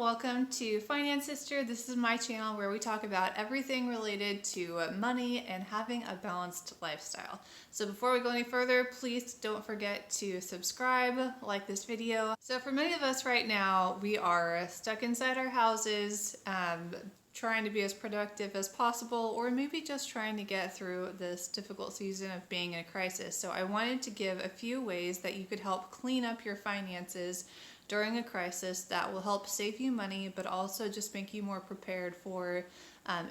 welcome to Finance Sister. This is my channel where we talk about everything related to money and having a balanced lifestyle. So before we go any further, please don't forget to subscribe, like this video. So for many of us right now, we are stuck inside our houses, trying to be as productive as possible, or maybe just trying to get through this difficult season of being in a crisis. So I wanted to give a few ways that you could help clean up your finances during a crisis that will help save you money, but also just make you more prepared for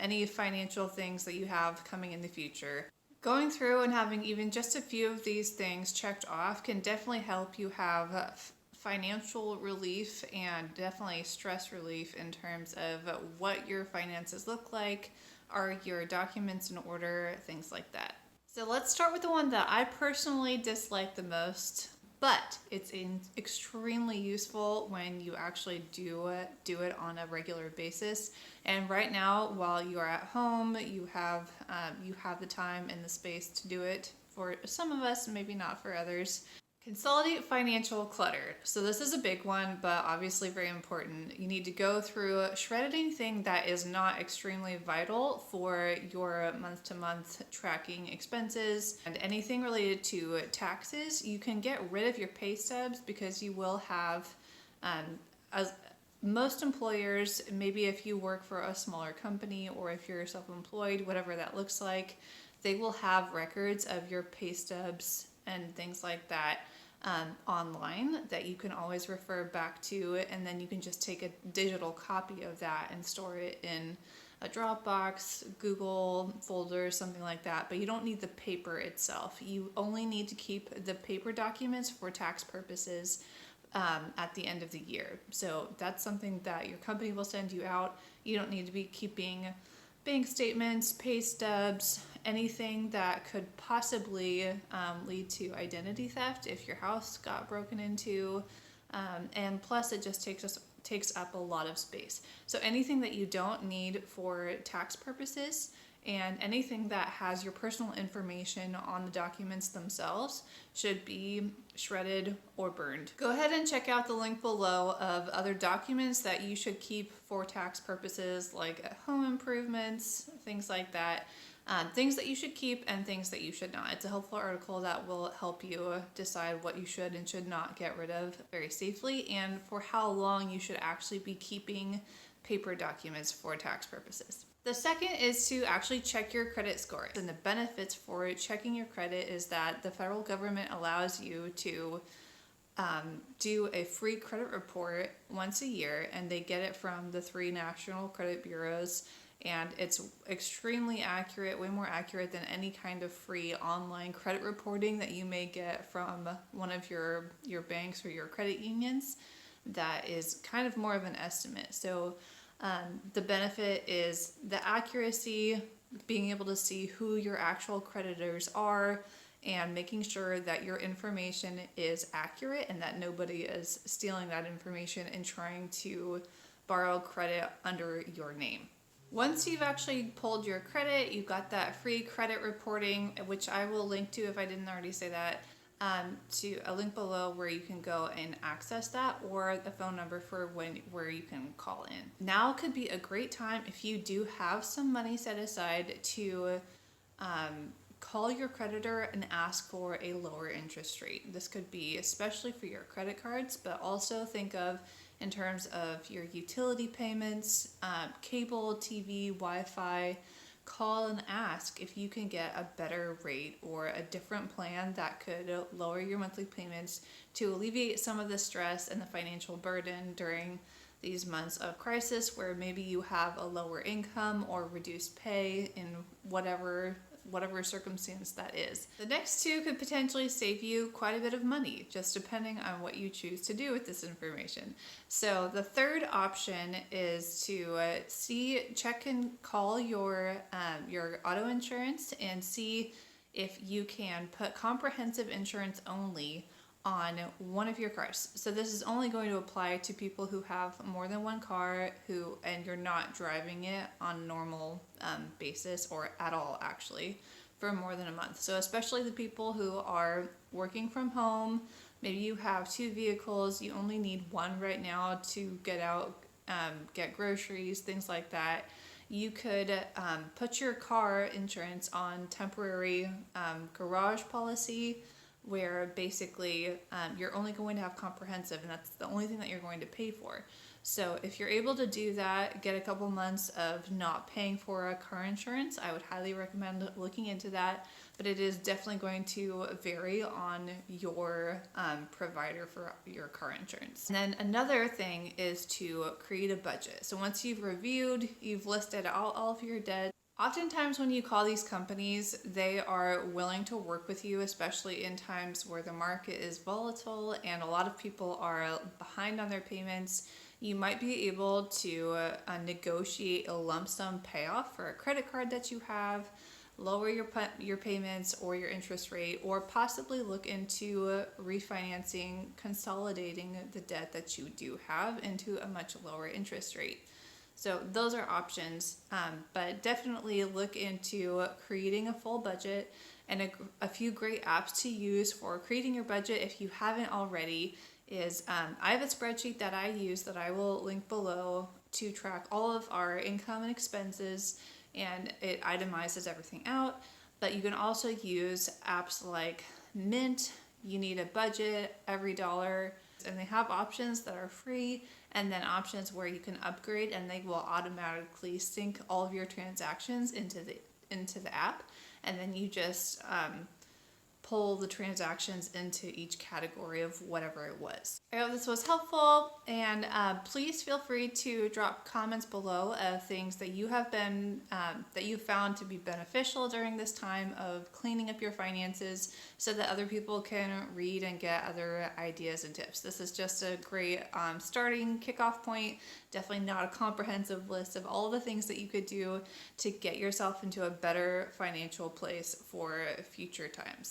any financial things that you have coming in the future. Going through and having even just a few of these things checked off can definitely help you have financial relief and definitely stress relief in terms of what your finances look like, are your documents in order, things like that. So let's start with the one that I personally dislike the most, but it's extremely useful when you actually do it on a regular basis. And right now, while you are at home, you have the time and the space to do it. For some of us, maybe not for others. Consolidate financial clutter. So this is a big one, but obviously very important. You need to go through, shred anything that is not extremely vital for your month-to-month tracking expenses, and anything related to taxes. You can get rid of your pay stubs because you will have, as most employers, maybe if you work for a smaller company or if you're self-employed, whatever that looks like, they will have records of your pay stubs and things like that online that you can always refer back to, and then you can just take a digital copy of that and store it in a Dropbox, Google folder, something like that. But you don't need the paper itself. You only need to keep the paper documents for tax purposes at the end of the year. So that's something that your company will send you out. You don't need to be keeping bank statements, pay stubs, anything that could possibly lead to identity theft if your house got broken into, and plus it just takes up a lot of space. So anything that you don't need for tax purposes and anything that has your personal information on the documents themselves should be shredded or burned. Go ahead and check out the link below of other documents that you should keep for tax purposes, like home improvements, things like that. Things that you should keep and things that you should not. It's a helpful article that will help you decide what you should and should not get rid of very safely, and for how long you should actually be keeping paper documents for tax purposes. The second is to actually check your credit score. And the benefits for checking your credit is that the federal government allows you to do a free credit report once a year, and they get it from the 3 national credit bureaus. And it's extremely accurate, way more accurate than any kind of free online credit reporting that you may get from one of your banks or your credit unions. That is kind of more of an estimate. So the benefit is the accuracy, being able to see who your actual creditors are, and making sure that your information is accurate and that nobody is stealing that information and trying to borrow credit under your name. Once you've actually pulled your credit, you've got that free credit reporting, which I will link to if I didn't already say that, to a link below where you can go and access that, or the phone number for where you can call in. Now could be a great time if you do have some money set aside to call your creditor and ask for a lower interest rate. This could be especially for your credit cards, but also think of in terms of your utility payments, cable, TV, Wi-Fi. Call and ask if you can get a better rate or a different plan that could lower your monthly payments to alleviate some of the stress and the financial burden during these months of crisis where maybe you have a lower income or reduced pay in whatever circumstance that is. The next two could potentially save you quite a bit of money, just depending on what you choose to do with this information. So the third option is to check and call your auto insurance and see if you can put comprehensive insurance only on one of your cars. So this is only going to apply to people who have more than one car and you're not driving it on normal basis or at all actually for more than a month. So especially the people who are working from home, maybe you have 2 vehicles, you only need one right now to get out get groceries, things like that. You could put your car insurance on temporary garage policy, where basically you're only going to have comprehensive, and that's the only thing that you're going to pay for. So if you're able to do that, get a couple months of not paying for a car insurance, I would highly recommend looking into that. But it is definitely going to vary on your provider for your car insurance. And then another thing is to create a budget. So once you've reviewed, you've listed out all of your debt. Oftentimes when you call these companies, they are willing to work with you, especially in times where the market is volatile and a lot of people are behind on their payments. You might be able to negotiate a lump sum payoff for a credit card that you have, lower your payments or your interest rate, or possibly look into refinancing, consolidating the debt that you do have into a much lower interest rate. So those are options, but definitely look into creating a full budget, and a few great apps to use for creating your budget if you haven't already is I have a spreadsheet that I use that I will link below to track all of our income and expenses, and it itemizes everything out. But you can also use apps like Mint, You Need a Budget, Every Dollar, and they have options that are free and then options where you can upgrade, and they will automatically sync all of your transactions into the app, and then you just pull the transactions into each category of whatever it was. I hope this was helpful, and please feel free to drop comments below of things that you have been that you found to be beneficial during this time of cleaning up your finances, so that other people can read and get other ideas and tips. This is just a great starting kickoff point. Definitely not a comprehensive list of all the things that you could do to get yourself into a better financial place for future times.